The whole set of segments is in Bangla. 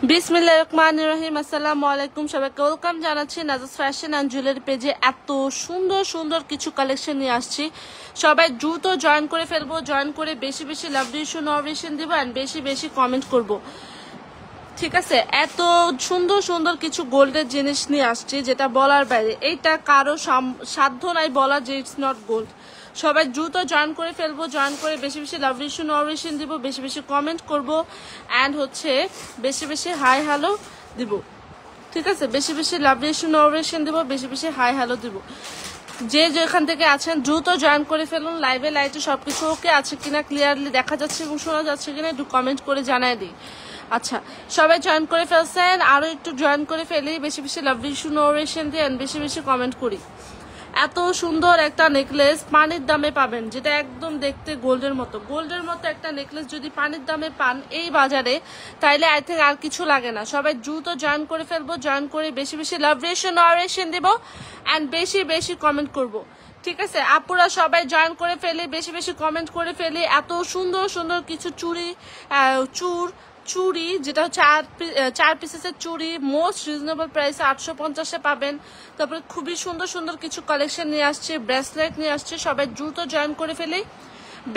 বিসমিল্লাহির রহমানির রহিম। আসসালামু আলাইকুম, সবাইকে ওয়েলকাম জানাচ্ছি নাজাস ফ্যাশন অ্যান্ড জুয়েলারি পেজে। এত সুন্দর সুন্দর কিছু কালেকশন নিয়ে আসছি, সবাই দ্রুত জয়েন করে ফেলবো। জয়েন করে বেশি বেশি লাভ রিভিউ নভেশন দিব অ্যান্ড বেশি বেশি কমেন্ট করব, ঠিক আছে? এত সুন্দর সুন্দর কিছু গোল্ডের জিনিস নিয়ে আসছি যেটা বলার বাইরে। এইটা কারো সাধ্য নাই বলা যে ইটস নট গোল্ড। সবাই দ্রুত জয়েন করে ফেলবো, জয়েন করে বেশি বেশি লাভ রিভিউ নভেশন দিব, বেশি বেশি কমেন্ট করব অ্যান্ড বেশি বেশি হাই হ্যালো দিব, ঠিক আছে? বেশি বেশি লাভ রিভিউ নভেশন দিব, বেশি বেশি হাই হ্যালো দিব। যে যেখান থেকে আছেন দ্রুত জয়েন করে ফেলুন। লাইভে লাইটে সবকিছু ওকে আছে কিনা, ক্লিয়ারলি দেখা যাচ্ছে এবং শোনা যাচ্ছে কিনা একটু কমেন্ট করে জানাই দিই। আচ্ছা, সবাই জয়েন করে ফেলছেন, আরো একটু জয়েন করে ফেলি, বেশি বেশি লাভ রিভিউ নভেশন দিয়ে বেশি বেশি কমেন্ট করি। এত সুন্দর একটা নেকলেস পানির দামে পাবেন, যেটা একদম দেখতে গোল্ডের মতো। গোল্ডের মতো একটা নেকলেস যদি পানির দামে পান এই বাজারে, তাইলে আই থিঙ্ক আর কিছু লাগে না। সবাই দ্রুত জয়েন করে ফেলবো, জয়েন করে বেশি বেশি লাভ রিভিউ নভেশন দিব অ্যান্ড বেশি বেশি কমেন্ট করব, ঠিক আছে? আপুরা সবাই জয়েন করে ফেলি, বেশি বেশি কমেন্ট করে ফেলি। এত সুন্দর সুন্দর কিছু চুড়ি যেটা হচ্ছে 4 পিসেসের চুড়ি, মোস্ট রিজনেবল প্রাইসে 850-এ পাবেন। তারপরে খুবই সুন্দর সুন্দর কিছু কালেকশন নিয়ে আসছে, ব্রেসলেট নিয়ে আসছে। সবাই দ্রুত জয়েন করে ফেলি,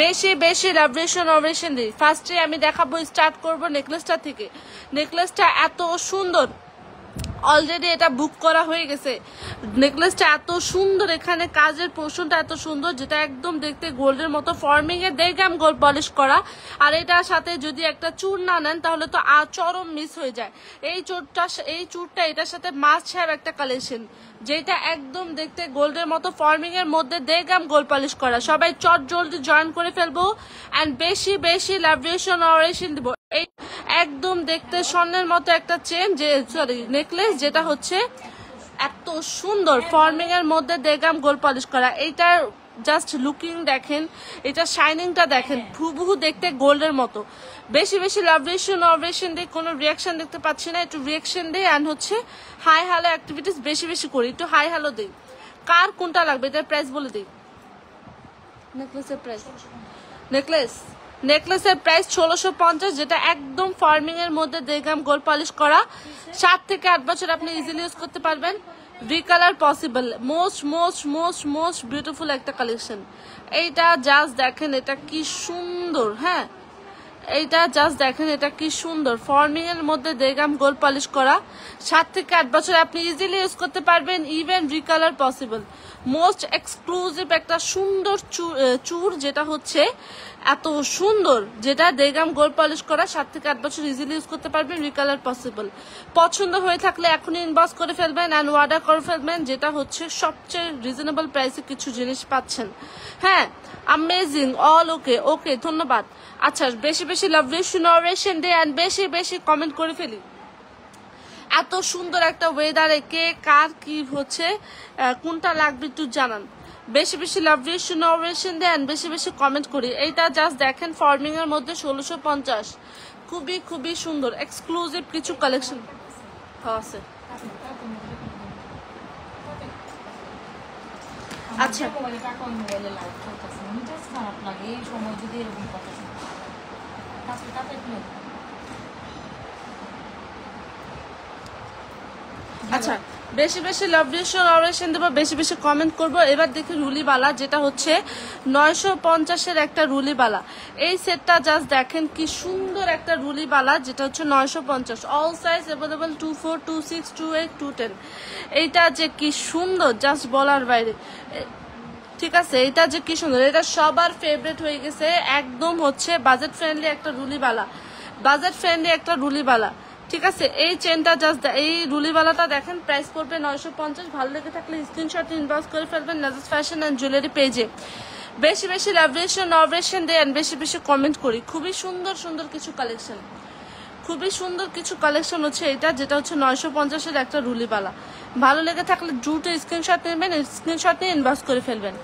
বেশি বেশি লাভ রিভিউ নভেশন দিই। ফার্স্টে আমি দেখাবো, স্টার্ট করব নেকলেসটা থেকে। নেকলেসটা এত সুন্দর, অলরেডি এটা বুক করা হয়ে গেছে। নেকলেসটা এত সুন্দর, এখানে কাজের পোর্শনটা এত সুন্দর, যেটা একদম দেখতে গোল্ডের মতো। ফর্মিং এ 1.5 গ্রাম গোল্ড পলিশ করা, আর এটার সাথে যদি একটা চূড় না নেন তাহলে তো চরম মিস হয়ে যায়। এই চূড়টা এটার সাথে মাস্ট হ্যাভ একটা কালেকশন, যেটা একদম দেখতে গোল্ডের মতো। ফর্মিং এর মধ্যে 1.5 গ্রাম গোল্ড পলিশ করা। সবাই জলদি জয়েন করে ফেলবো অ্যান্ড বেশি বেশি লাভ রিভিউ নভেশন দিব। এই একদম দেখতে স্বর্ণের মতো একটা চেন, নেকলেস, যেটা হচ্ছে এত সুন্দর। ফর্মিং এর মধ্যে 1.5 গ্রাম গোল্ড পলিশ করা। এইটার জাস্ট লুকিং দেখেন, এটা শাইনিংটা দেখেন, হুবহু দেখতে গোল্ডের মতো। বেশি বেশি লাভ রিভিউ নভেশন দিয়ে, কোনো রিয়াকশন দেখতে পাচ্ছি না, একটু রিয়াকশন দিই অ্যান্ড হাই হ্যালো অ্যাক্টিভিটিস বেশি বেশি করি। একটু হাই হ্যালো দিই। কার কোনটা লাগবে এটার প্রাইস বলে দিই। নেকলেসের প্রাইস, নেকলেসের প্রাইস 1650, যেটা একদম ফর্মিং এর মধ্যে 1.5 গ্রাম গোল্ড পলিশ করা। 7 থেকে 8 বছর আপনি ইজিলি ইউজ করতে পারবেন। Recolour possible. Most most most most beautiful একটা কালেকশন। এইটা জাস্ট দেখেন, এটা কি সুন্দর। হ্যাঁ, এইটা জাস্ট দেখেন, এটা কি সুন্দর। ফর্মিং এর মধ্যে 1.5 গ্রাম গোল্ড পলিশ করা। 7 থেকে 8 বছর আপনি ইজিলি ইউজ করতে পারবেন, even recolour possible. Most exclusive একটা সুন্দর চূড়, যেটা হচ্ছে এত সুন্দর, যেটা 1.5 গ্রাম গোল্ড পলিশ করা। 7 থেকে 8 বছর ইজিলি ইউজ করতে পারবেন, রিকালার পসিবল। পছন্দ হয়ে থাকলে এখনই ইনবক্স করে ফেলবেন অ্যান্ড অর্ডার করে ফেলবেন, যেটা হচ্ছে সবচেয়ে রিজনেবল প্রাইসে কিছু জিনিস পাচ্ছেন। হ্যাঁ, অ্যামেজিং, অল ওকে। ওকে, ধন্যবাদ। আচ্ছা, বেশি বেশি লাভ রিভিউ নভেশন দে অ্যান্ড বেশি বেশি কমেন্ট করে ফেলি। এত সুন্দর একটা ওয়েদারে কে কার কি হচ্ছে, কোনটা লাগবে একটু জানান। বেশি বেশি লাভ রিভিউ নভেশন দেন, বেশি বেশি কমেন্ট করি। এইটা জাস্ট দেখেন, ফর্মিং এর মধ্যে 1650, খুবই খুবই সুন্দর এক্সক্লুসিভ কিছু কালেকশন আছে। আচ্ছা, আচ্ছা, বেশি বেশি লাভ রিভিউ নভেশন দেবো, বেশি বেশি কমেন্ট করব। এবার দেখি রুলিবালা, যেটা হচ্ছে 950-এর একটা রুলিবালা। এই সেটটা জাস্ট দেখেন কি সুন্দর একটা রুলিবালা, যেটা হচ্ছে 950। All size available 24, 26, 28, 210। এইটা যে কি সুন্দর, জাস্ট বলার বাইরে, ঠিক আছে? এটা যে কি সুন্দর, এটা সবার ফেভারিট হয়ে গেছে। একদম হচ্ছে বাজেট ফ্রেন্ডলি একটা রুলিবালা, বাজেট ফ্রেন্ডলি একটা রুলিবালা, ঠিক আছে? এই চেনটা জাস্ট, এই রুলিবালাটা দেখেন, প্রাইস পড়বে 950। ভালো লেগে থাকলে স্ক্রিনশট ইনবক্স করে ফেলবেন নাজাস ফ্যাশন অ্যান্ড জুয়েলারি পেজে। বেশি বেশি লাভ রিভিউ নভেশন দেন, বেশি বেশি কমেন্ট করি। খুবই সুন্দর সুন্দর কিছু কালেকশন, খুবই সুন্দর কিছু কালেকশন হচ্ছে এটা, যেটা হচ্ছে 950-এর একটা রুলিবালা। ভালো লেগে থাকলে দ্রুত স্ক্রিনশট নেবেন, স্ক্রিনশট নিয়ে ইনবক্স করে ফেলবেন।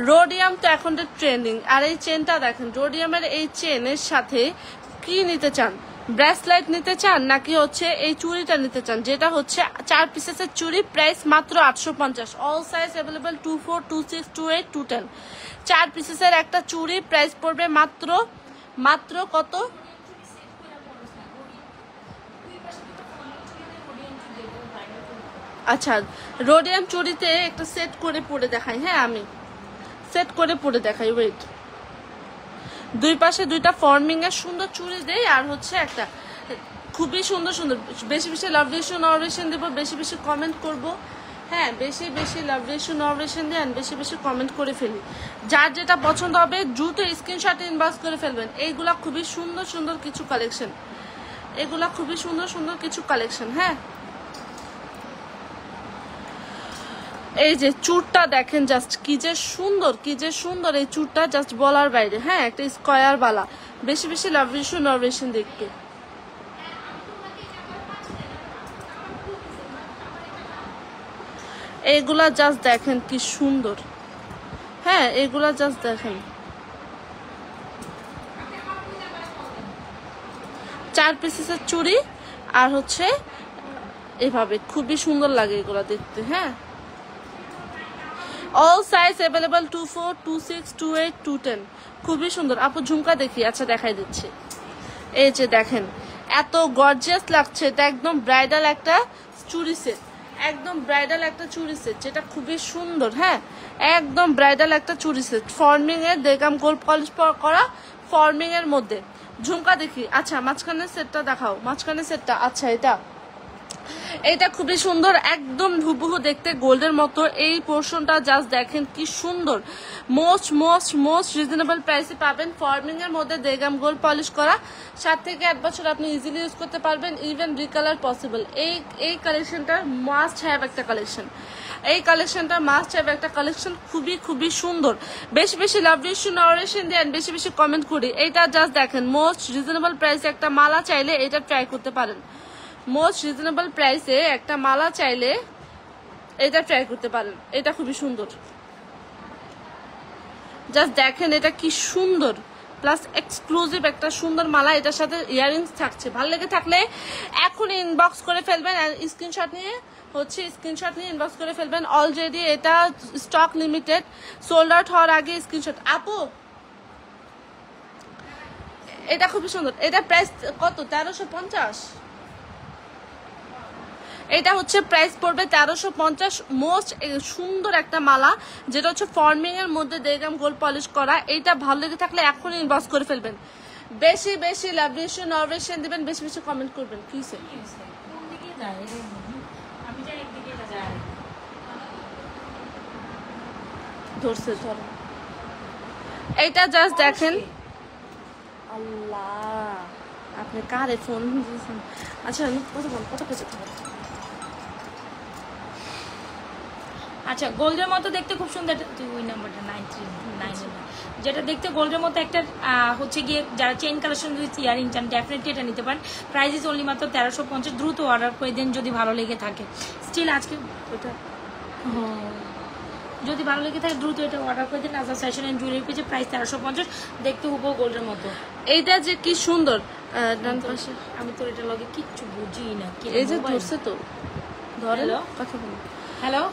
রোডিয়াম তো এখন ট্রেন্ডিং। আর এই চেনটা দেখেন, রোডিয়ামের এই চেনের সাথে কি নিতে চান, ব্রেসলেট নিতে চান নাকি হচ্ছে এই চুড়িটা নিতে চান, যেটা হচ্ছে 4 পিসেসের চুড়ি, প্রাইস মাত্র 850। All size available 24, 26, 28, 210। 4 পিসেসের একটা চুড়ি, প্রাইস পড়বে মাত্র কত, আচ্ছা, রোডিয়াম চুড়িতে একটা সেট করে পরে দেখাই। হ্যাঁ, আমি সেট করে পরে দেখাই। ওয়েট, দুই পাশে দুইটা ফর্মিং এর সুন্দর চুড়ি দেই, আর হচ্ছে একটা খুবই সুন্দর সুন্দর। বেশি বেশি লাভ রেশন অরেশন দেবো, বেশি বেশি কমেন্ট করব। হ্যাঁ, বেশি বেশি লাভ রেশন অরেশন দেন, বেশি বেশি কমেন্ট করে ফেলি। যার যেটা পছন্দ হবে দ্রুত স্ক্রিনশট ইনবক্স করে ফেলবেন। এইগুলা খুবই সুন্দর সুন্দর কিছু কালেকশন, এগুলা খুবই সুন্দর সুন্দর কিছু কালেকশন। হ্যাঁ, এই যে চুরটা দেখেন, জাস্ট কি যে সুন্দর, কি যে সুন্দর এই চুরটা, জাস্ট বলার বাইরে। হ্যাঁ, একটা স্কয়ার বালা, বেশি বেশি লাভ রেশন অরেশন দেখতে। এইগুলা জাস্ট দেখেন কি সুন্দর। হ্যাঁ, এগুলা জাস্ট দেখেন, 4 পিসের চুড়ি, আর হচ্ছে এভাবে খুবই সুন্দর লাগে এগুলা দেখতে। হ্যাঁ, অল সাইজ অ্যাভেলেবল 24, 26, 28, 210। খুবই সুন্দর। আপু ঝুমকা দেখি। আচ্ছা, দেখাই দিচ্ছি। এই যে দেখেন, এত গর্জিয়াস লাগছে। এটা একদম ব্রাইডাল একটা চুড়ি সেট, একদম ব্রাইডাল একটা চুড়ি সেট, যেটা খুবই সুন্দর। হ্যাঁ, একদম ব্রাইডাল একটা চুড়ি সেট, ফর্মিং এর দেগাম গোল্ড পলিশ করা, ফর্মিং এর মধ্যে। ঝুমকা দেখি। আচ্ছা, মাঝখানের সেটটা দেখাও, মাঝখানের সেটটা। আচ্ছা, এটা খুবই সুন্দর, একদম হুবহু দেখতে গোল্ডের মতো। এই পোর্শনটা জাস্ট দেখেন কি সুন্দর। মোস্ট মোস্ট মোস্ট রিজনেবল প্রাইসে পাবেন, ফর্মিং এর মধ্যে দেগাম গোল্ড পলিশ করা। 7 থেকে 8 বছর আপনি ইজিলি ইউজ করতে পারবেন, ইভেন রিকালার পসিবল। এই কালেকশনটা মাস্ট হ্যাভ একটা কালেকশন, এই কালেকশনটা মাস্ট হ্যাভ একটা কালেকশন। খুবই খুবই সুন্দর। বেশি বেশি লাভ রেশন অরেশন দেন, বেশি বেশি কমেন্ট করি। এইটা জাস্ট দেখেন, মোস্ট রিজনেবল প্রাইসে একটা মালা চাইলে এটা ট্রাই করতে পারেন। মোস্ট রিজনেবল প্রাইসে একটা মালা চাইলে এটা ট্রাই করতে পারেন। এটা খুবই সুন্দর, জাস্ট দেখেন এটা কি সুন্দর, প্লাস এক্সক্লুসিভ একটা সুন্দর মালা। এটার সাথে ইয়াররিংস থাকছে। ভালো লেগে থাকলে এখনই ইনবক্স করে ফেলবেন, স্ক্রিনশট নিয়ে ইনবক্স করে ফেলবেন। অলরেডি এটা স্টক লিমিটেড, সোল্ড আউট হওয়ার আগে স্ক্রিনশট। আপু এটা খুবই সুন্দর। এটা প্রাইস কত? 1350। এটা হচ্ছে প্রাইস পড়বে 1350। মোস্ট সুন্দর একটা মালা, যেটা হচ্ছে ফর্মিং এর মধ্যে দেগাম গোল্ড পলিশ করা। এইটা ভালো লেগে থাকলে এখন ইনবক্স করে ফেলবেন। বেশি বেশি লাভ রেশন অরেশন দিবেন, বেশি বেশি কমেন্ট করবেন। কি সে ধরছে, ধরো। এইটা জাস্ট দেখেন। আল্লাহ, আপনি কারে ফোন দিয়েছেন? আচ্ছা, কত পেয়েছে? আচ্ছা, গোল্ডের মতো দেখতে খুব সুন্দর। ওই নাম্বারটা 939, যেটা দেখতে গোল্ডের মতো একটা হচ্ছে গিয়ে, যারা চেইন কালেকশন উইথ ইয়ারিং চান ডেফিনেটলি এটা নিতে পারেন। প্রাইস ইজ অনলি মাত্র 1350। দ্রুত অর্ডার করে দেন যদি ভালো লেগে থাকে। স্টিল আজকে ওটা যদি ভালো লেগে থাকে দ্রুত এটা অর্ডার করে দিন। নাজরাত ফ্যাশন এন্ড জুয়েলারি পেজে প্রাইস 1350, দেখতে হুবহু গোল্ডের মতো। এইটা যে কি সুন্দর। ডান পাশে আমি তো এটা লগে কিচ্ছু বুঝি না। এই যে ধরছে তো, ধরে কথা বলো। হ্যালো,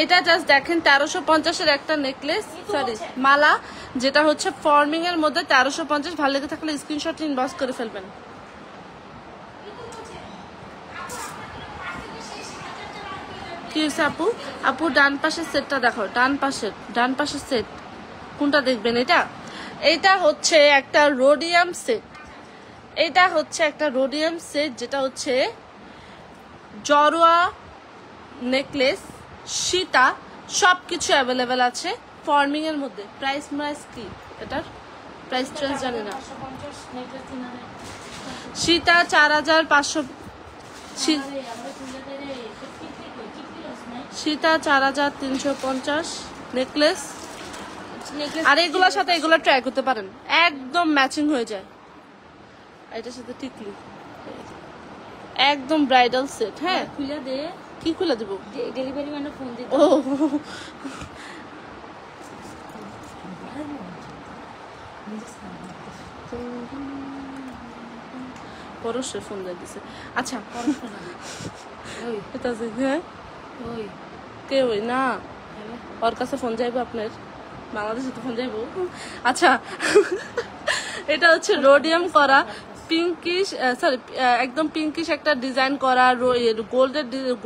এটা জাস্ট দেখেন 1350-এর একটা নেকলেস, সরি মালা, যেটা হচ্ছে ফর্মিং এর মধ্যে 1350। ভালো লেগে থাকলে স্ক্রিনশট ইনবক্স করে ফেলবেন। কি হয়েছে আপু? আপু ডান পাশের সেটটা দেখো, ডান পাশের সেট কোনটা দেখবেন? এটা হচ্ছে একটা রোডিয়াম সেট। এটা হচ্ছে একটা রোডিয়াম সেট, যেটা হচ্ছে জড়োয়া নেকলেস, সীতা, সবকিছু অ্যাভেলেবেল আছে ফর্মিং এর মধ্যে। প্রাইস কি এটার? প্রাইস জানি না। সীতা 4500, সীতা 4350 নেকলেস। আর এগুলোর সাথে এগুলো ট্রাই করতে পারেন, একদম ম্যাচিং হয়ে যায়। এটার সাথে টিকলি, একদম ব্রাইডাল সেট। হ্যাঁ, খুলে দে। কি খুলে দেবো? ডেলিভারি ম্যানের ফোন দিতে। ও পরশের ফোন দিয়ে দিছে। আচ্ছা, হ্যাঁ কে ওই না, ওর কাছে ফোন যাইবো আপনার? বাংলাদেশে তো ফোন যাইবো। আচ্ছা, এটা হচ্ছে রোডিয়াম করা পিঙ্কিশ সরি একদম পিঙ্কিশ একটা ডিজাইন করা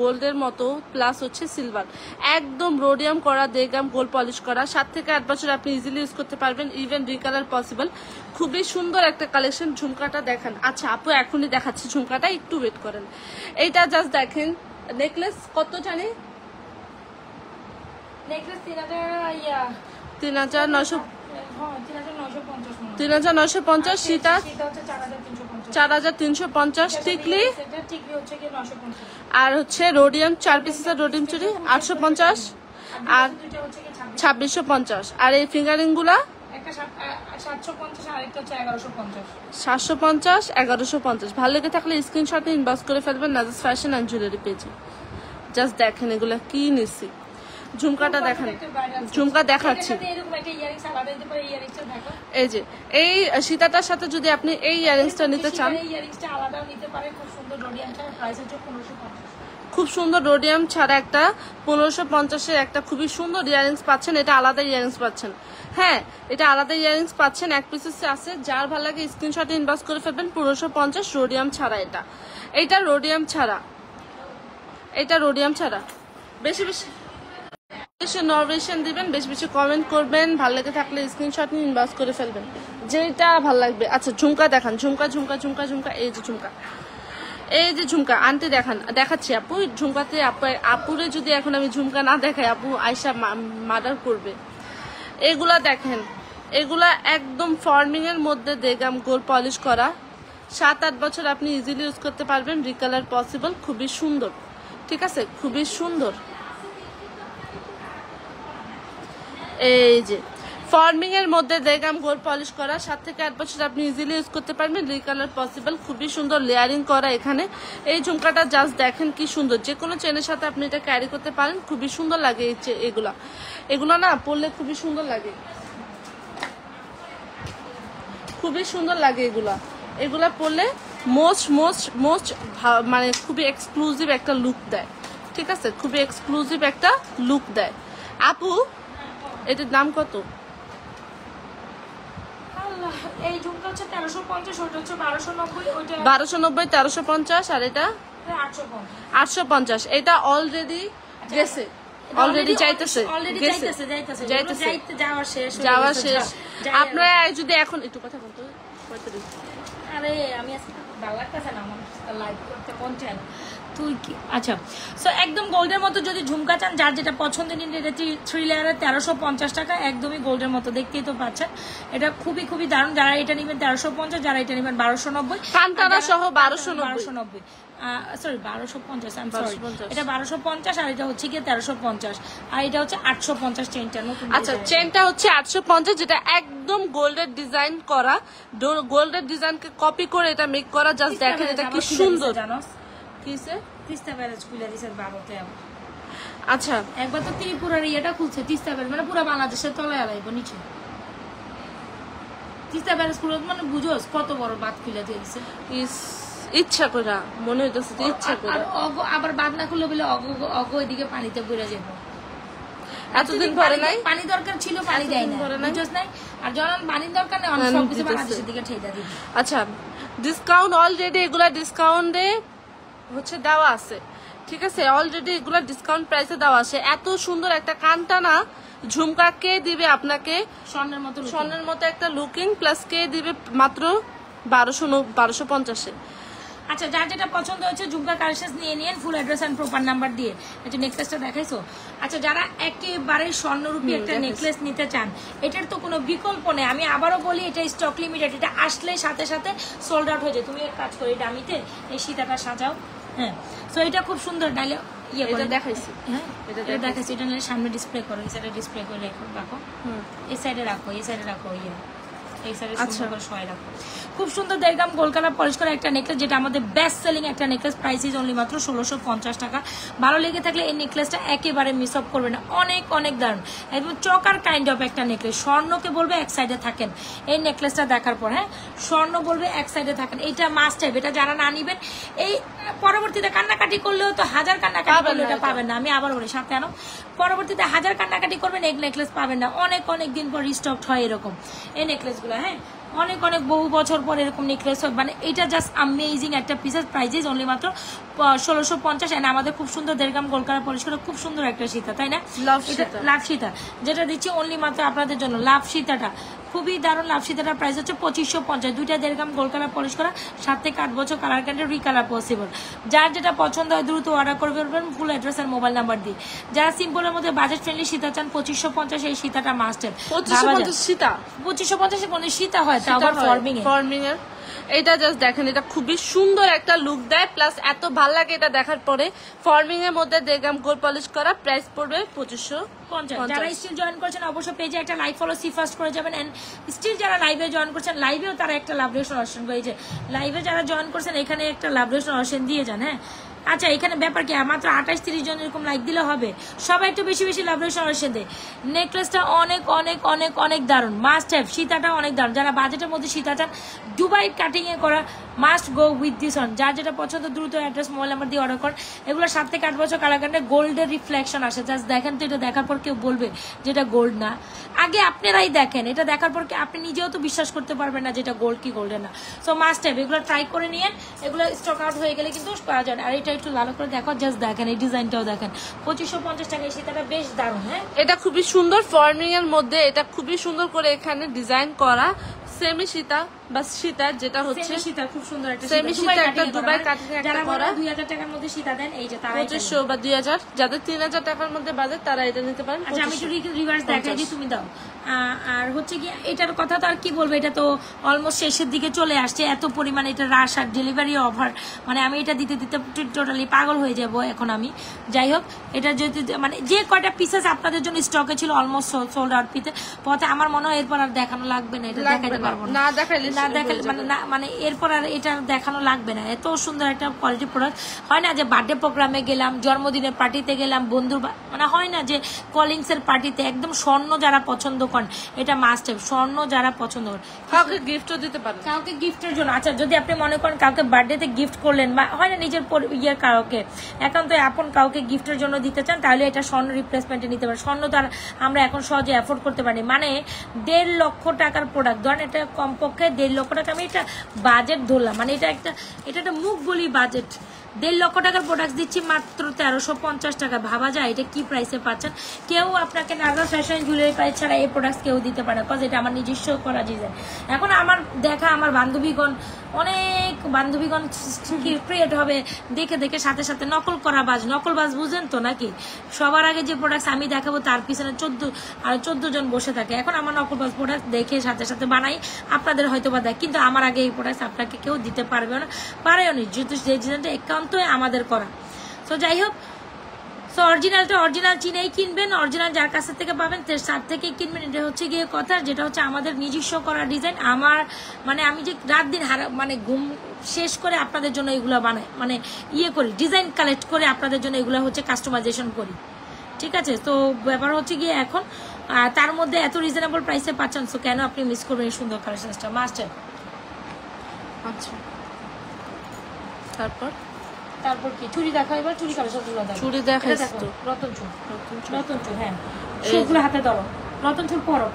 গোল্ডের মতো প্লাস হচ্ছে সিলভার, একদম রোডিয়াম করা, দেগাম গোল্ড পলিশ করা, 7 থেকে 8 বছর আপনি ইজিলি ইউজ করতে পারবেন, ইভেন রিকালার পসিবল। খুবই সুন্দর একটা কালেকশন। ঝুমকাটা দেখেন। আচ্ছা আপু এখনই দেখাচ্ছি ঝুমকাটা, একটু ওয়েট করেন। এইটা জাস্ট দেখেন, নেকলেস কত জানি, নেকলেস 3950, সীতা 4350, টিকলি আর হচ্ছে রোডিয়াম 4 পিসের রোডিয়াম চুড়ি 850 আর 2650, আর এই ফিঙ্গারিং গুলা 750 1150। ভালো লেগে থাকলে স্ক্রিনশটে ইনবক্স করে ফেলবেন নাজাস ফ্যাশন অ্যান্ড জুয়েলারি পেজে। জাস্ট দেখেন এগুলা কি নিছি। ঝুমকাটা দেখেন, ঝুমকা দেখাচ্ছি। এই যে এই সীতাটার সাথে যদি আপনি এই ইয়ারিংসটা নিতে চান, খুব সুন্দর রোডিয়াম ছাড়া একটা 1550-এর একটা খুবই সুন্দর ইয়ারিংস পাচ্ছেন। এটা আলাদা ইয়ারিংস পাচ্ছেন, হ্যাঁ এটা আলাদা ইয়ারিংস পাচ্ছেন, এক পিসেস আছে। যার ভালো লাগে স্ক্রিনশটে ইনবক্স করে ফেলবেন। 1550 রোডিয়াম ছাড়া, এটা রোডিয়াম ছাড়া, এটা রোডিয়াম ছাড়া। বেশি বেশি নরভেশন দিবেন, বেশি বেশি কমেন্ট করবেন, ভালো লেগে থাকলে স্ক্রিনশট নিয়ে ইনবক্স করে ফেলবেন, যেটা ভালো লাগবে। আচ্ছা ঝুমকা দেখান, ঝুমকা ঝুমকা ঝুমকা ঝুমকা, এই যে ঝুমকা, এই যে ঝুমকা আনতে দেখান, দেখাচ্ছি আপু। ঝুমকাতে আপুরে যদি এখন আমি ঝুমকা না দেখাই, আপু আয়সা মার্ডার করবে। এগুলা দেখেন, এগুলা একদম ফর্মিং এর মধ্যে দেগাম গোল্ড পলিশ করা, 7-8 বছর আপনি ইজিলি ইউজ করতে পারবেন, রিকালার পসিবল, খুবই সুন্দর, ঠিক আছে, খুবই সুন্দর। এই যে ফর্মিং এর মধ্যে দেগাম গোল্ড পলিশ করা, 7 থেকে 8 বছর আপনি ইজিলি ইউজ করতে পারবেন, রিকালার পসিবল, খুবই সুন্দর লেয়ারিং করা এখানে। এই ঝুমকাটা জাস্ট দেখেন কি সুন্দর, যে কোনো চেনের সাথে আপনি এটা ক্যারি করতে পারেন, খুবই সুন্দর লাগে। এগুলো না পরলে খুবই সুন্দর লাগে, খুবই সুন্দর লাগে এগুলা পরলে মোস্ট মানে খুবই এক্সক্লুসিভ একটা লুক দেয়, ঠিক আছে, খুবই এক্সক্লুসিভ একটা লুক দেয়। আপু এটার দাম কত? এই ঝুমকা হচ্ছে 1350, ওটা হচ্ছে 1290, ওইটা 1290 1350, আর এটা 850। এটা অলরেডি গেছে, অলরেডি যাইতেছে, যাওয়া শেষ। আপনারা যদি এখন একটু কথা বলতে, আরে আমি আজকে ভালো লাগতেছে না আমার লাইভ করতে, কোন চাই তুই কি। আচ্ছা সো একদম গোল্ডের মতো যদি ঝুমকা চান, যার যেটা পছন্দের নিন। এটা 3 লেয়ারের 1350 টাকা, একদমই গোল্ডের মতো, দেখতেই তো পাচ্ছেন। এটা খুবই খুবই দারুণ। যারা এটা নেবেন 1350, যারা এটা নেবেন 1290, কানটানা সহ 1290, সরি 1250, আই এম সরি, এটা 1250, আর এটা হচ্ছে কি 1350, আর এটা হচ্ছে 850 চেনটা নতুন। আচ্ছা চেনটা হচ্ছে 850, যেটা একদম গোল্ডের ডিজাইন করা, গোল্ডের ডিজাইনকে কপি করে এটা মেক করা। জাস্ট দেখেন এটা কি সুন্দর, জানোস কিসে তিস্তা ব্যারেজ খুলে দিয়েছে ভারতে। আচ্ছা একবার তো ত্রিপুরার ইয়েটা খুলছে, তিস্তা ব্যারেজ মানে পুরো বাংলাদেশের তলায় আলাইব নিচে। তিস্তা ব্যারেজ খুলে মানে বুঝোস কত বড় বাদ খুলে দিয়েছে, ইচ্ছা করে মনে হইতেছে, ইচ্ছা করে। আবার বাদ না খুলে বলে অগ এদিকে পানিতে পড়ে যাব। এতদিন পরে নাই পানি দরকার ছিল, পানি দেয় না, বুঝছস নাই। আর যখন পানির দরকার নেই অনেক সব কিছু বাংলাদেশের দিকে ঠেলে দিবে। আচ্ছা ডিসকাউন্ট অলরেডি এগুলা ডিসকাউন্টে হচ্ছে দেওয়া আছে, ঠিক আছে, অলরেডি এগুলা ডিসকাউন্ট প্রাইসে দেওয়া আছে। এত সুন্দর একটা কানটানা ঝুমকা কে দিবে আপনাকে স্বর্ণের মতো একটা লুকিং, প্লাস কে দিবে মাত্র 1250-এ। আচ্ছা যার যেটা পছন্দ হচ্ছে ঝুমকা কালেকশন নিয়ে নিন, full address and proper number দিয়ে। এটা নেকলেসটা দেখাইছো। আচ্ছা যারা একেবারে স্বর্ণরূপী একটা নেকলেস নিতে চান, এটার তো কোনো বিকল্প নেই। আমি আবারও বলি, এটা স্টক লিমিটেড, এটা আসলে সাথে সাথে সোল্ড আউট হয়ে যায়। তুমি এক কাজ করো, এই দামিতে এই সীতাটা সাজাও, হ্যাঁ। সো এটা খুব সুন্দর, নাইলে ইয়ে করে দেখাইছি, হ্যাঁ এটা দেখাইছি। এটা নাহলে সামনে ডিসপ্লে করো, এই সাইডে ডিসপ্লে করে রাখো, এই সাইডে রাখো, এই সাইডে রাখো, ইয়ে এই সাইডে সুন্দর করে সয় রাখো। খুব সুন্দর দেখলাম গোল্ড কালার পলিশ করা একটা নেকলেস, যেটা আমাদের বেস্ট সেলিং একটা নেকলেস। প্রাইস ইজ অনলি মাত্র 1650 টাকা। ভালো লেগে থাকলে এই নেকলেসটা একেবারে মিস আপ করবে না, অনেক অনেক দারুণ, একদম চকার কাইন্ড অফ একটা নেকলেস। স্বর্ণকে বলবে এক সাইডে থাকেন এই নেকলেসটা দেখার পর, হ্যাঁ স্বর্ণ বলবে এক সাইডে থাকেন, এটা মাস্ট টাইপ। এটা যারা না নিবেন, এই পরবর্তীতে কান্নাকাটি করলেও তো 1000 কান্নাকাটি করলে এটা পাবেন না। আমি আবার বলি সাথে আনো, পরবর্তীতে 1000 কান্নাকাটি করবেন এক নেকলেস পাবেন না, অনেক অনেক দিন পর রিস্টক হয় এরকম এই নেকলেসগুলো, হ্যাঁ অনেক অনেক বহু বছর পর এরকম নেকলেস হয়, মানে এটা জাস্ট অ্যামেজিং একটা পিসের, প্রাইজেস অনলি মাত্র 1650। এন্ড আমাদের খুব সুন্দর দেড়গ্রাম গোলকারা পলিশ করে খুব সুন্দর একটা সীতা, তাই না? লাভ সীতা যেটা দিচ্ছি অনলি মাত্র আপনাদের জন্য। লাভ সীতাটা খুবই দারুণ। লাভ সীতাটার প্রাইস হচ্ছে 2550, দুইটা দেড়গ্রাম গোলকারা পলিশ করা, 7 থেকে 8 বছর কালার ক্যান্ডেল, রিকালার পসিবল। যার যেটা পছন্দ হয় দ্রুত অর্ডার করে ফেলবেন ফুল অ্যাড্রেস আর মোবাইল নাম্বার দিয়ে। যারা সিম্পলের মধ্যে বাজেট ফ্রেন্ডলি সীতা চান 2550, এই সীতাটা মাস্টের। 2550 কোন সীতা হয় তা আবার ফর্মিং এর। এটা জাস্ট দেখেন, এটা খুবই সুন্দর একটা লুক দেয়, প্লাস এত ভালো লাগে এটা দেখার পরে। ফর্মিং এর মধ্যে দেড়গ্রাম গোল্ড পলিশ করা, প্রাইস পড়বে 2550। যারা স্টিল জয়েন করেছেন অবশ্যই পেজে একটা লাইক ফলো সি ফার্স্ট করে যাবেন। এন্ড স্টিল যারা লাইভে জয়েন করছেন, লাইভেও তারা একটা লাভ রেশন অপশন করেছে, লাইভে যারা জয়েন করছেন এখানে একটা লাভ রেশন অপশন দিয়ে যান। হ্যাঁ আচ্ছা, এখানে ব্যাপার কি, মাত্র 28-30 জন এরকম লাইক দিলে হবে? সবাই একটু বেশি বেশি লাভ রেশন অপশন দেয়। নেকলেসটা অনেক অনেক অনেক অনেক দারুণ, মাস্ট হ্যাভ। সীতাটা অনেক দারুণ। যারা বাজেটের মধ্যে সীতা চান, দুবাই কাটিং এ করা, must go with this on. যার যেটা পছন্দ দ্রুত অ্যাড্রেস মোবাইল নাম্বার দিয়ে অর্ডার করেন। এগুলো 7 থেকে 8 বছর কালাকান্ডে গোল্ডের রিফ্লেকশন আসে। জাস্ট দেখেন তো, এটা দেখার পর কেউ বলবে যেটা গোল্ড না? আগে আপনারাই দেখেন, এটা দেখার পর আপনি নিজেও তো বিশ্বাস করতে পারবেন না যেটা গোল্ড কি গোল্ডের না। সো মাস্ট হ্যাভ, এগুলো ট্রাই করে নিয়ে, এগুলো স্টক আউট হয়ে গেলে কিন্তু পাওয়া যায়। আর এটা একটু ভালো করে দেখো, জাস্ট দেখেন এই ডিজাইনটাও দেখেন, 2550 টাকা। এই সীতাটা বেশ দারুণ। হ্যাঁ এটা খুবই সুন্দর ফর্মিং এর মধ্যে, এটা খুবই সুন্দর করে এখানে ডিজাইন করা। সেমি সীতা বা সীতা যেটা হচ্ছে সীতা, খুব সুন্দর একটা সেমি সীতা, একটা দুবাই কাটিং একটা করা। 2000 টাকার মধ্যে সীতা দেন, এই যে তারা 2500 বা 2000, যাদের 3000 টাকার মধ্যে বাজেট তারা এটা নিতে পারেন। আচ্ছা আমি একটু রিভার্স দেখাই দিই, তুমি দাও। আর হচ্ছে কি, এটার কথা তো আর কি বলবো, এটা তো অলমোস্ট শেষের দিকে চলে আসছে। এত পরিমাণে এটা রাশ আর ডেলিভারি অফার, মানে আমি এটা দিতে দিতে টোটালি পাগল হয়ে যাব এখন আমি। যাই হোক, এটা যদি মানে যে কয়টা পিসেস আপনাদের জন্য স্টকে ছিল অলমোস্ট সোল্ড আউট পথে, আমার মনে হয় এরপর আর দেখানো লাগবে না, এটা দেখাতে পারবো না, না দেখালে মানে না, মানে এরপর আর এটা দেখানো লাগবে না। এত সুন্দর একটা কোয়ালিটি প্রোডাক্ট। হয় না যে বার্থডে প্রোগ্রামে গেলাম, জন্মদিনের পার্টিতে গেলাম, বন্ধুর মানে হয় না যে কলিংস এর পার্টিতে, একদম স্বর্ণ যারা পছন্দ করেন এটা মাস্ট হ্যাভ। স্বর্ণ যারা পছন্দ করেন, কাউকে গিফটও দিতে পারেন, কাউকে গিফটের জন্য। আচ্ছা যদি আপনি মনে করেন কাউকে বার্থডেতে গিফট করলেন, বা হয় না নিজের কাউকে একান্ত আপন কাউকে গিফটের জন্য দিতে চান, তাহলে এটা স্বর্ণ রিপ্লেসমেন্টে নিতে পারেন। স্বর্ণ তো আর আমরা এখন সহজে অ্যাফোর্ড করতে পারি, মানে 1.5 লক্ষ টাকার প্রোডাক্ট ধরেন, এটা কমপক্ষে 1.5 লক্ষ টাকা। আমি এটা বাজেট ধরলাম, মানে এটা একটা মুখ বলি বাজেট। 1.5 লক্ষ টাকার প্রোডাক্ট দিচ্ছি মাত্র 1350 টাকা। ভাবা যায় এটা কি প্রাইসে পাচ্ছেন? কেউ আপনাকে নাগা ফ্যাশন জুয়েলারি প্রাইস ছাড়া এই প্রোডাক্ট কেউ দিতে পারে, বিকজ এটা আমার নিজস্ব করা ডিজাইন। এখন আমার দেখা আমার অনেক বান্ধবীগণ ক্রিয়েট হবে দেখে দেখে, সাথে সাথে নকলবাজ বুঝেন তো নাকি? সবার আগে যে প্রোডাক্ট আমি দেখাবো তার পিছনে 14 জন বসে থাকে। এখন আমার নকলবাজ প্রোডাক্ট দেখে সাথে সাথে বানাই, আপনাদের হয়তো বা দেখ, কিন্তু আমার আগে এই প্রোডাক্ট আপনাকে কেউ দিতে পারবে না, পারেও নি, যেহেতু যে ডিজাইনটা একান্তই আমাদের করা। তো যাই হোক, সো অরিজিনাল চিনেই কিনবেন, অরিজিনাল যার কাছ থেকে পাবেন তার থেকেই কিনবেন। এটা হচ্ছে গিয়ে কথা, যেটা হচ্ছে আমাদের নিজস্ব করা ডিজাইন। আমার মানে আমি যে রাত দিন মানে ঘুম শেষ করে আপনাদের জন্য এগুলো বানাই, মানে করি, ডিজাইন কালেক্ট করে আপনাদের জন্য এগুলো হচ্ছে কাস্টমাইজেশন করি। ঠিক আছে, তো ব্যাপার হচ্ছে গিয়ে এখন তার মধ্যে এত রিজনেবল প্রাইসে পাচ্ছেন, সো কেন আপনি মিস করবেন এই সুন্দর কালেকশনটা? মাস্টার। আচ্ছা তারপর কি চুড়ি দেখা? এবার চুড়ি কালেকশনগুলো দেখো। চুড়ি দেখাইছো তো? রতন চুড়, হ্যাঁ সবগুলো হাতে ধরো। রতন চুড় পরো।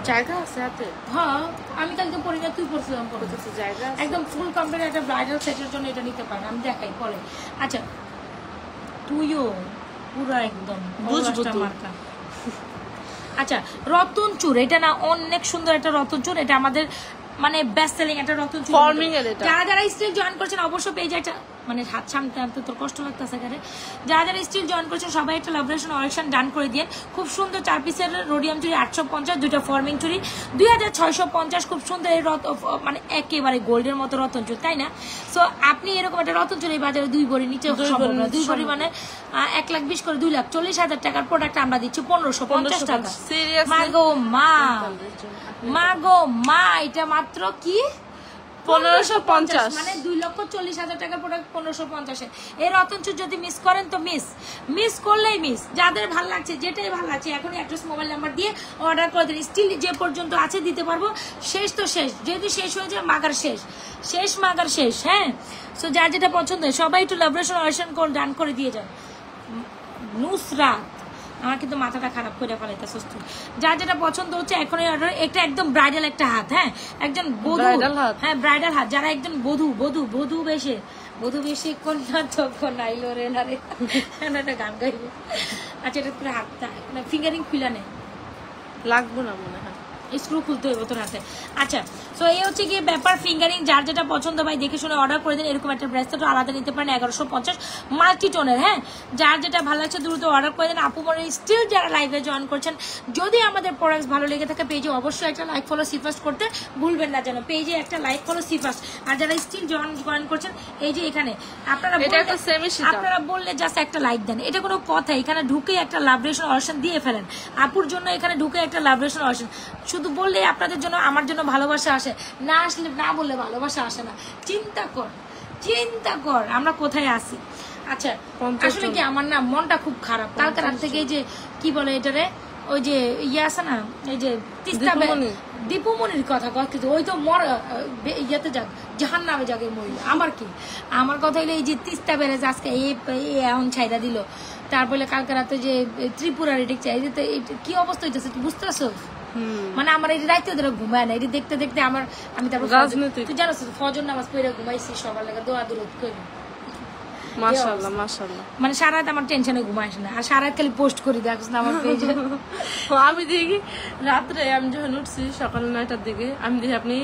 জায়গা আছে হাতে? হ্যাঁ, আমি কালকে পরি না, তুই পরছিলাম, জায়গা একদম ফুল কমপ্লিট একটা ব্রাইডাল সেটের জন্য এটা নিতে পারেন, আমি দেখাই পরে। আচ্ছা তুইও পুরো একদম বুঝবো মার্কা। আচ্ছা রতন চুড়, এটা না অনেক সুন্দর একটা রতন চুড়, এটা আমাদের মানে বেস্ট সেলিং একটা রতন চুড়। যারা স্টিল জয়েন করছেন অবশ্যই পেয়ে যায় একটা, মানে হাত সামনে আনতে তোর কষ্ট লাগতেছে এখানে। যারা স্টিল জয়েন করছেন সবাই একটা লাভরেশন অরেকশন ডান করে দিয়ে। খুব সুন্দর 4 পিসের রোডিয়াম চুড়ি 850, 2টা ফর্মিং চুড়ি 2650। খুব সুন্দর এই মানে একেবারে গোল্ডের মতো রতন চুড়ি, তাই না? সো আপনি এরকম একটা রতন চুড়ি বাজারে 2 ভরি নিচে 2 ভরি মানে 1,20,000 করে 2,40,000 টাকার প্রোডাক্ট আমরা দিচ্ছি 1550 টাকা। মাগো মা এটা মাত্র কি 1550, মানে 2,40,000 টাকার প্রোডাক্ট 1550। এই রতনচুর যদি মিস করেন তো মিস করলেই মিস। যাদের ভালো লাগছে, যেটাই ভালো লাগছে, এখনই অ্যাড্রেস মোবাইল নাম্বার দিয়ে অর্ডার করে দিন। স্টিল যে পর্যন্ত আছে দিতে পারবো, শেষ তো শেষ, যদি শেষ হয়ে যায় মাগার শেষ। হ্যাঁ, সো যার যেটা পছন্দ হয় সবাই একটু লাভরেশন অরেশন ডান করে দিয়ে যান। নুসরাত আমার কিন্তু মাথাটা খারাপ করে ফেলাইতেছস তুই। যার যেটা পছন্দ হচ্ছে এখনই অর্ডার। এটা একদম ব্রাইডাল একটা হাত, হ্যাঁ একজন বধূ, হ্যাঁ ব্রাইডাল হাত, যারা একজন বধূ বেশি কন্যা তখন আইলো রে না রে, একটা গান গাইবে। আচ্ছা এটা পুরো হাতটা ফিঙ্গারিং খুলে নেই, লাগবো না মনে হয়, স্ক্রু খুলতে হইব তোর হাতে। আচ্ছা তো এই হচ্ছে গিয়ে ব্যাপার ফিঙ্গারিং। যার যেটা পছন্দ ভাই দেখে শুনে অর্ডার করে দিন। এরকম একটা ব্রেসলেটও আলাদা নিতে পারেন 1150 মাল্টিটোনের, হ্যাঁ যার যেটা ভালো লাগছে দ্রুত অর্ডার করে দিন। আপু মনে স্টিল যারা লাইভে জয়েন করছেন, যদি আমাদের প্রোডাক্টস ভালো লেগে থাকে পেজে অবশ্যই একটা লাইক ফলো সিফাস্ট করতে ভুলবেন না, যেন পেজে একটা লাইক ফলো সিফাস্ট। আর যারা স্টিল জয়েন করছেন এই যে এখানে আপনারা বললে জাস্ট একটা লাইক দেন, এটা কোনো কথা। এখানে ঢুকে একটা লাভরেশন অপশন দিয়ে ফেলেন আপুর জন্য, এখানে ঢুকে একটা লাভরেশন অপশন শুধু বললে আপনাদের জন্য আমার জন্য ভালোবাসা আসে, না আসলে না বললে ভালোবাসা আসে না। চিন্তা কর আমরা কোথায় আছি। আচ্ছা আসলে কি আমার না মনটা খুব খারাপ কালকে রাত থেকে। এই যে কি বলে এটারে, ওই যে ইয়ে আছে না, এই যে দীপুমণির কথা কিন্তু ওই তো ইয়েতে যাক জাহান্নামে যাকে মরিল। আমার কথা হইলো এই যে তিস্তা ব্যারেজ আজকে এখন ছাইরা দিল, তারপরে কালকে রাতে যে ত্রিপুরার এটা চাই, কি অবস্থা হইতেছে তুই বুঝতে পারছো? মানে আমার এই রাইতে ধরে ঘুমায় না, এটি দেখতে দেখতে আমি তারপর তুই জানো ফজর নামাজ পড়ে ঘুমাইছি, সবার লাগে দোয়া দূরত করবি। মাশাআল্লাহ মাশাআল্লাহ, মানে সারা রাত আমার টেনশনে ঘুমাইস না, আর সারা রাত খালি পোস্ট করি দেখছ না আমার পেজে। আমি দেখি রাত্রে আমি যখন উঠছি সকাল 9টার দিকে, আমি দেখি আপনি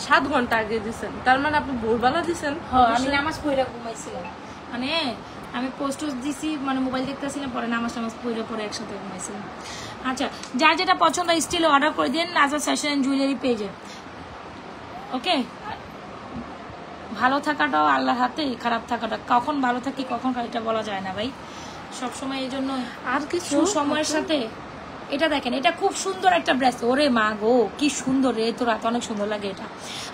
7 ঘন্টা আগে দিচ্ছেন, তার মানে আপনি ভোরবেলা দিচ্ছেন। আমি নামাজ পড়ে ঘুমাইছিলাম, মানে আমি পোস্ট দিছি, মানে মোবাইল দেখতেছিলাম, পরে নামাজ পড়ে একসাথে ঘুমাইছিলাম। আচ্ছা যার যেটা পছন্দ স্টিল অর্ডার করে দিন নাজাস ফ্যাশন এন্ড জুয়েলারি পেজে। ওকে, ভালো থাকাটাও আল্লাহর হাতে, খারাপ থাকাটা কখন ভালো থাকি কখন এটা বলা যায় না ভাই সবসময়। এই জন্য আর কিছু সময়ের সাথে এটা দেখেন, এটা খুব সুন্দর একটা ব্রেসলেট। ওরে মা গো কি সুন্দর রে, তোর হাতে অনেক সুন্দর লাগে এটা।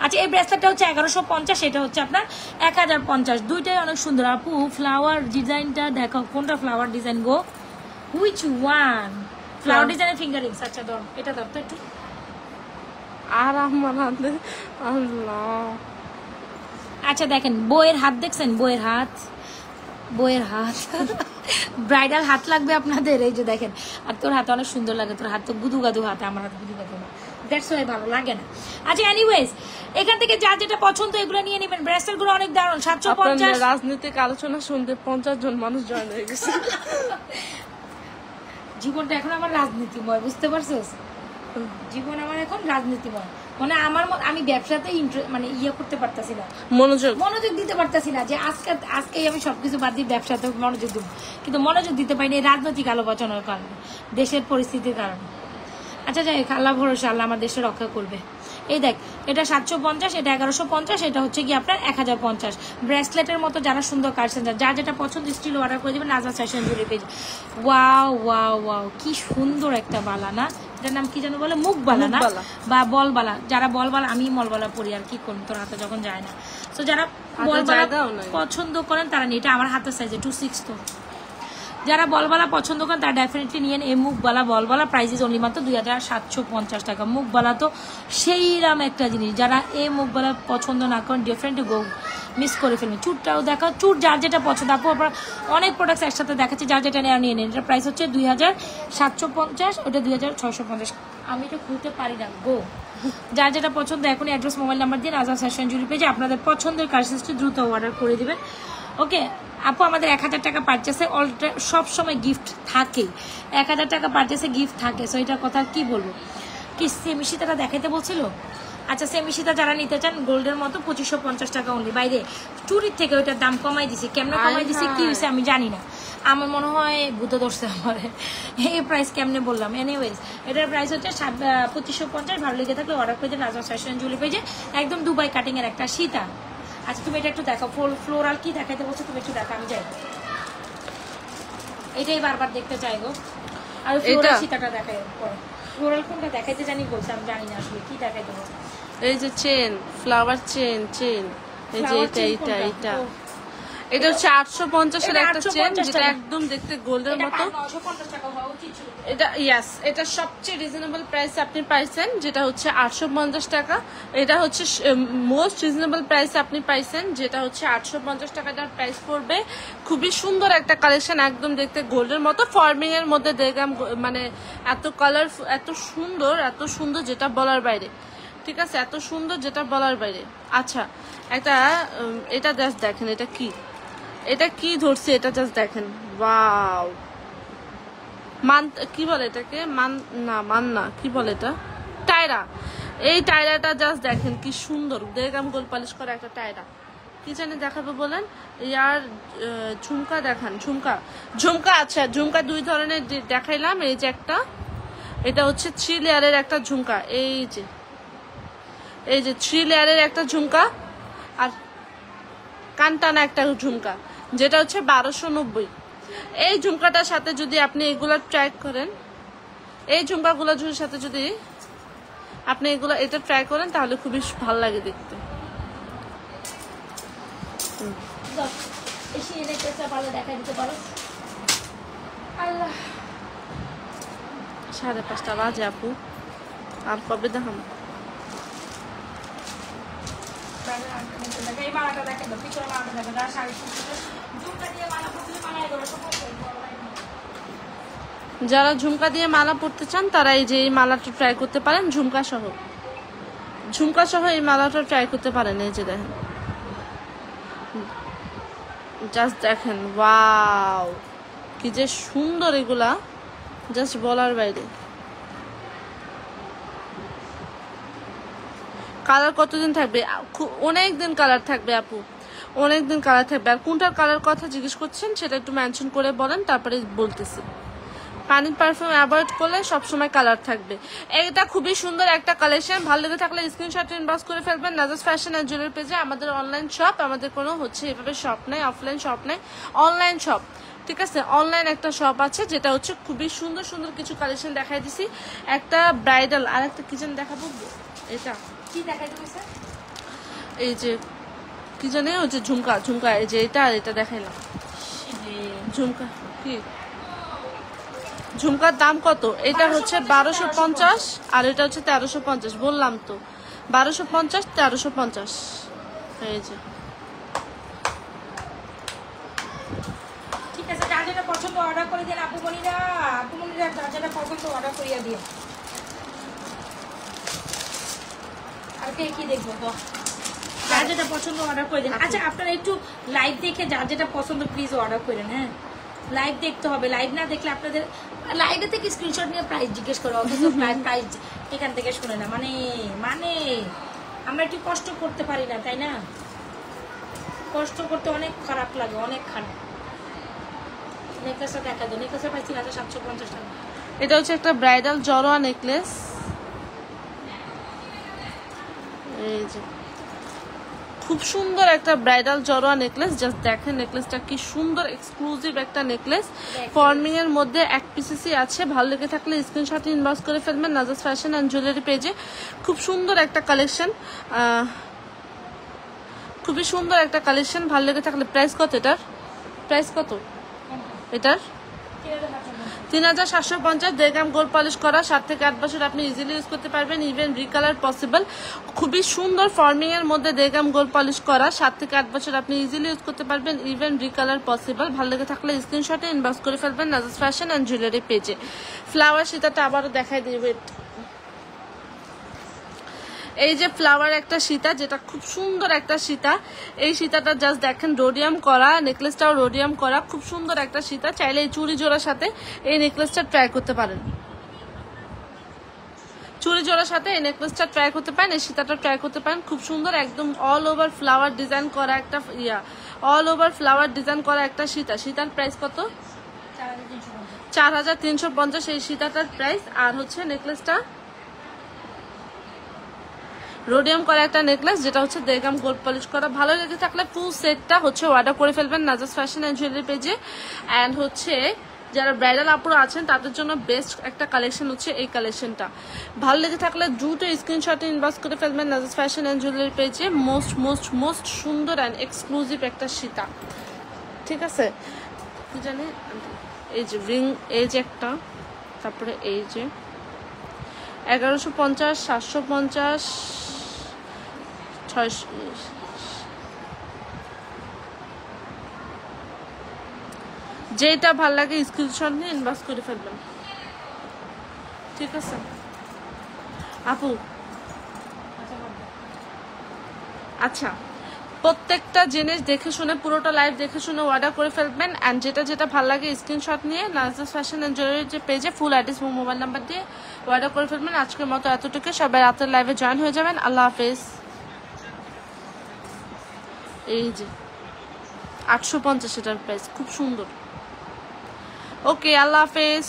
আচ্ছা এই ব্রেসলেটটা হচ্ছে 1150, এটা হচ্ছে আপনার 1050, দুইটাই অনেক সুন্দর। আপু ফ্লাওয়ার ডিজাইনটা দেখো, কোনটা flower design go, which one flower ডিজাইনের ফিঙ্গারিংস? আচ্ছা ধর এটা ধর তো একটু, আর আমার হাতে আল্লাহ। আচ্ছা দেখেন বইয়ের হাত দেখছেন, বইয়ের হাত ব্রাইডাল হাত লাগবে আপনাদের, এই যে দেখেন। আর তোর হাতে অনেক সুন্দর লাগে, তোর হাত তো গুদুগাদু হাতে, আমার হাত গুদুগাদু না, দ্যাটস ওয়াই ভালো লাগে না। আচ্ছা এনিওয়েজ এখান থেকে যার যেটা পছন্দ এগুলো নিয়ে নেবেন। ব্রেসলেট গুলো অনেক দারুণ, 750। রাজনৈতিক আলোচনা শুনতে 50 জন মানুষ জয়েন হয়ে গেছে। জীবনটা এখন আমার রাজনীতিময়, বুঝতে পারছিস? জীবন আমার এখন রাজনীতিময়, মানে আমি ব্যবসাতে মানে ইয়ে করতে পারতাছি না, মনোযোগ দিতে পারতাছি না, যে আজকে আমি সবকিছু বাদ দিয়ে ব্যবসাতে মনোযোগ দেবো, কিন্তু মনোযোগ দিতে পারিনি রাজনৈতিক আলোচনার কারণে, দেশের পরিস্থিতির কারণে। আচ্ছা যাই হোক, আল্লাহ ভরসা, আল্লাহ আমার দেশে রক্ষা করবে। এই দেখ এটা 750, এটা 1150, এটা হচ্ছে কি আপনার 1050। ব্রেসলেটের মতো যারা সুন্দর কাটছেন, যার যেটা পছন্দ স্টিল অর্ডার করে দেবেন নাজাস ফ্যাশন জুয়েলারি পেজ। ওয়াও কি সুন্দর একটা বালা না, এটার নাম কি যেন বলে, মুখ বালা না বা বলবালা। যারা বলবালা, আমি মলবালা পরি, আর কি করুন, তোর হাতে যখন যায় না। তো যারা বলবালা পছন্দ করেন তারা নিয়ে, এটা আমার হাতের সাইজে 26। তো যারা বলবালা পছন্দ করেন তারা ডেফিনেটলি নিয়েন। এই মুখবালা বলবালা প্রাইস ইজ অনলি মাত্র 2750 টাকা। মুখবালা তো সেইরকম একটা জিনিস, যারা এই মুখবালা পছন্দ না করেন ডেফিনেটলি গো মিস করে ফেলবেন। চুরটাও দেখাও, চুর যার যেটা পছন্দ। আপু আপনার অনেক প্রোডাক্টস একসাথে দেখাচ্ছে, যার যেটা নেওয়া নিয়ে নেন। এটার প্রাইস হচ্ছে 2750, ওটা 2650। আমি এটা খুলতে পারি না গো। যার যেটা পছন্দ এখনই অ্যাড্রেস মোবাইল নাম্বার দিয়ে নাজাস ফ্যাশন জুয়েলারি পেজে আপনাদের পছন্দের কালেকশনটি দ্রুত অর্ডার করে দিবেন। ওকে আপু আমাদের 1000 টাকা পারচেসে সব সময় গিফট থাকে, 1000 টাকা পারচেসে গিফট থাকে। সো এটার কথা কি বলবো, কি সেমি সীতাটা দেখাইতে বলছিল? আচ্ছা সেমি সীতা যারা নিতে চান গোল্ডের মতো 2550 টাকা অনলি। বাইরে চুরির থেকে ওইটার দাম কমাই দিছি, কেমনে কমাই দিছি কি হয়েছে আমি জানি না, আমার মনে হয় ভূত ধরছে আমার, এই প্রাইস কেমনে বললাম। এনিওয়েজ এটার প্রাইস হচ্ছে 2550। ভালো লেগে থাকলে অর্ডার করে দিন নাজাস ফ্যাশন জুয়েলারি পেজে। একদম দুবাই কাটিং এর একটা সীতা। আচ্ছা তুমি এটা একটু দেখো, ফ্লোরাল কি দেখাইতে বলছো তুমি একটু দেখো, আমি যাই, এটাই বারবার দেখতে চাই গো। আর ফ্লোরাল সীতাটা দেখাই পরে, ফ্লোরাল কোনটা দেখাইতে জানি বলছে, আমি জানি না আসলে কি দেখাইতে বলছে। এই যে চেন, ফ্লাওয়ার চেন, এই যে এটা এটা হচ্ছে 850 এর এটা একটা চেন 850 যেটা টাকা। একদম দেখতে গোল্ডের এটা মতো। 950 টাকা হওয়া উচিত ছিল। এটা ইয়েস, এটা সবচেয়ে রিজনেবল প্রাইস আপনি পাইছেন, যেটা হচ্ছে 850 টাকা। এটা হচ্ছে মোস্ট রিজনেবল প্রাইস আপনি পাইছেন, যেটা হচ্ছে 850 টাকাটার প্রাইস পড়বে। খুবই সুন্দর একটা কালেকশন, একদম দেখতে গোল্ডের মতো, ফর্মিং এর মধ্যে দেখলাম, মানে এত কালার, এত সুন্দর যেটা বলার বাইরে। ঠিক আছে, এত সুন্দর যেটা বলার বাইরে। আচ্ছা, একটা এটা জাস্ট দেখেন, এটা কি ধরছে, এটা জাস্ট দেখেন। ওয়াও, কি বলে এটাকে, মান্না কি বলে এটা, টায়রা। এই টায়রাটা জাস্ট দেখেন কি সুন্দর, দেখলাম গোল পালিশ করা একটা টায়রা। কি জানি দেখাবো বলেন, ইয়ার ঝুমকা দেখান, ঝুমকা। আচ্ছা, ঝুমকা দুই ধরনের দেখাইলাম। এই যে একটা, এটা হচ্ছে 3 লেয়ারের একটা ঝুমকা। এই যে 3 লেয়ারের একটা ঝুমকা, আর কানটানা একটা ঝুমকা, যেটা হচ্ছে 1290। এই ঝুমকাটার সাথে যদি আপনি এগুলা ট্রাই করেন, এই ঝুমকাগুলোর সাথে যদি আপনি এটা ট্রাই করেন, তাহলে খুবই ভালো লাগে দেখতে। এসে দেখতেছে, ভালো দেখা দিতে পারো। আল্লাহ, 5:30 বাজে আপু, আর কবে দেখাম? এই মালাটা দেখেন, পিছনে মালাটা দেখেন, আর শাড়ি ঝুমকা দিয়ে মালা পরলে মালা এগুলো সব। যারা ঝুমকা দিয়ে মালা পরতে চান, তারা এই যে এই মালাটা ট্রাই করতে পারেন, ঝুমকা সহ এই মালাটা ট্রাই করতে পারেন। এই যে দেখেন, জাস্ট দেখেন, ওয়াও, কি যে সুন্দর এগুলা, জাস্ট বলার বাইরে। কালার কতদিন থাকবে? অনেক দিন কালার থাকবে আপু, অনেক দিন কালার থাকবে। আর কোনটার কালার কথা জিজ্ঞেস করছেন সেটা একটু মেনশন করে বলেন, তারপরে বলতেছি। পানির পারফিউম অ্যাভয়েড করলে সবসময় কালার থাকবে। এটা খুবই সুন্দর একটা কালেকশন, ভালো লেগে থাকলে স্ক্রিনশট ইনবক্স করে ফেলবেন নাজাস ফ্যাশন অ্যান্ড জুয়েলারি পেজে। আমাদের অনলাইন শপ, আমাদের কোনো এভাবে শপ নাই, অফলাইন শপ নাই, অনলাইন শপ। ঠিক আছে, অনলাইন একটা শপ আছে, যেটা হচ্ছে খুবই সুন্দর কিছু কালেকশন দেখাই দিছি। একটা ব্রাইডাল, আর একটা কিচেন দেখাবো। এটা কি দেখাই তুমি স্যার? এই যে কি জানে, ওই যে ঝুমকা, এই যে এটা আর এটা দেখাইলাম। ঝুমকা কি, ঝুমকার দাম কত? এটা হচ্ছে 1250, আর এটা হচ্ছে 1350। বললাম তো 1250, 1350। এই যে ঠিক আছে, যার যেটা পছন্দ অর্ডার করে দেন আপুমনিরা, যার যেটা পছন্দ অর্ডার করিয়া দিও। আর কি দেখবো তো, যার যেটা পছন্দ অর্ডার করে দেন। আচ্ছা, আপনারা একটু লাইভ দেখে যার যেটা পছন্দ প্লিজ অর্ডার করেন। হ্যাঁ, লাইভ দেখতে হবে, লাইভ না দেখলে আপনাদের লাইভে থেকে স্ক্রিনশট নিয়ে প্রাইস জিজ্ঞেস করো, অথচ প্রাইস এখান থেকে শুনে না। মানে আমরা একটু কষ্ট করতে পারি না, তাই না? কষ্ট করতে অনেক খারাপ লাগে, অনেক খারাপ। নেকলেসটা দেখা দাও, নেকলেসের প্রাইস 3750 টাকা। এটা হচ্ছে একটা ব্রাইডাল জড়োয়া নেকলেস। এই যে খুব সুন্দর একটা ব্রাইডাল জড়োয়া নেকলেস, জাস্ট দেখেন নেকলেসটা কি সুন্দর, এক্সক্লুসিভ একটা নেকলেস। ফর্মিং এর মধ্যে এক পিসেসই আছে। ভালো লেগে থাকলে স্ক্রিনশট ইনবক্স করে ফেলবেন নাজাস ফ্যাশন অ্যান্ড জুয়েলারি পেজে। খুব সুন্দর একটা কালেকশন, খুবই সুন্দর একটা কালেকশন। ভালো লেগে থাকলে প্রাইস কত? এটার প্রাইস কত? এটার 3750। 1.5 গ্রাম গোল্ড পলিশ করা, 7 থেকে 8 বছর আপনি ইজিলি ইউজ করতে পারবেন, ইভেন রিকালার পসিবল। খুবই সুন্দর ফর্মিং এর মধ্যে 1.5 গ্রাম গোল্ড পলিশ করা, 7 থেকে 8 বছর আপনি ইজিলি ইউজ করতে পারবেন, ইভেন রিকালার পসিবল। ভালো লেগে থাকলে স্ক্রিনশটে ইনবক্স করে ফেলবেন নাজাস ফ্যাশন অ্যান্ড জুয়েলারি পেজে। ফ্লাওয়ার সীতাটা আবারও দেখাই দিবে। এই যে ফ্লাওয়ার একটা সীতা, যেটা খুব সুন্দর একটা সীতা। এই সীতাটা জাস্ট দেখেন, রোডিয়াম করা, নেকলেসটাও রোডিয়াম করা, খুব সুন্দর একটা সীতা। চাইলে এই চুড়ি জোড়ার সাথে এই নেকলেসটা ট্রাই করতে পারেন, চুড়ি জোড়ার সাথে এই নেকলেসটা ট্রাই করতে পারেন, এই সীতাটা ট্রাই করতে পারেন। খুব সুন্দর, একদম অল ওভার ফ্লাওয়ার ডিজাইন করা একটা অল ওভার ফ্লাওয়ার ডিজাইন করা একটা সীতা। সীতার প্রাইস কত? 4350 এই সীতাটার প্রাইস। আর হচ্ছে নেকলেসটা রোডিয়াম করা একটা নেকলেস, যেটা হচ্ছে 1.5 গ্রাম গোল্ড পলিশ করা। ভালো লেগে থাকলে ফুল সেটটা হচ্ছে অর্ডার করে ফেলবেন নাজাস ফ্যাশন অ্যান্ড জুয়েলারি পেজে। অ্যান্ড হচ্ছে যারা ব্রাইডাল আপুরা আছেন তাদের জন্য বেস্ট একটা কালেকশন হচ্ছে এই কালেকশনটা। ভালো লেগে থাকলে দ্রুত স্ক্রিনশটে ইনবক্স করে ফেলবেন নাজাস ফ্যাশন অ্যান্ড জুয়েলারি পেজে। মোস্ট সুন্দর অ্যান্ড এক্সক্লুসিভ একটা সীতা, ঠিক আছে, কি জানি এই যে রিং, এই যে একটা, তারপরে এই যে 1150, 750, 600, যেটা ভাল লাগে স্ক্রিনশট নিয়ে ইনবক্স করে ফেলবেন, ঠিক আছে আপু। আচ্ছা, প্রত্যেকটা জিনিস দেখে শুনে, পুরোটা লাইভ দেখে শুনে অর্ডার করে ফেলবেন। অ্যান্ড যেটা যেটা ভালো লাগে স্ক্রিনশট নিয়ে নাজরাস ফ্যাশন অ্যান্ড জুয়েলারি যে পেজে ফুল অ্যাড্রেস এবং মোবাইল নাম্বার দিয়ে অর্ডার করে ফেলবেন। আজকের মতো এতটুকু, সবাই রাতের লাইভে জয়েন হয়ে যাবেন। আল্লাহ হাফেজ। এই যে 850 এটার প্রাইস, খুব সুন্দর। ওকে, আল্লাহ হাফেজ।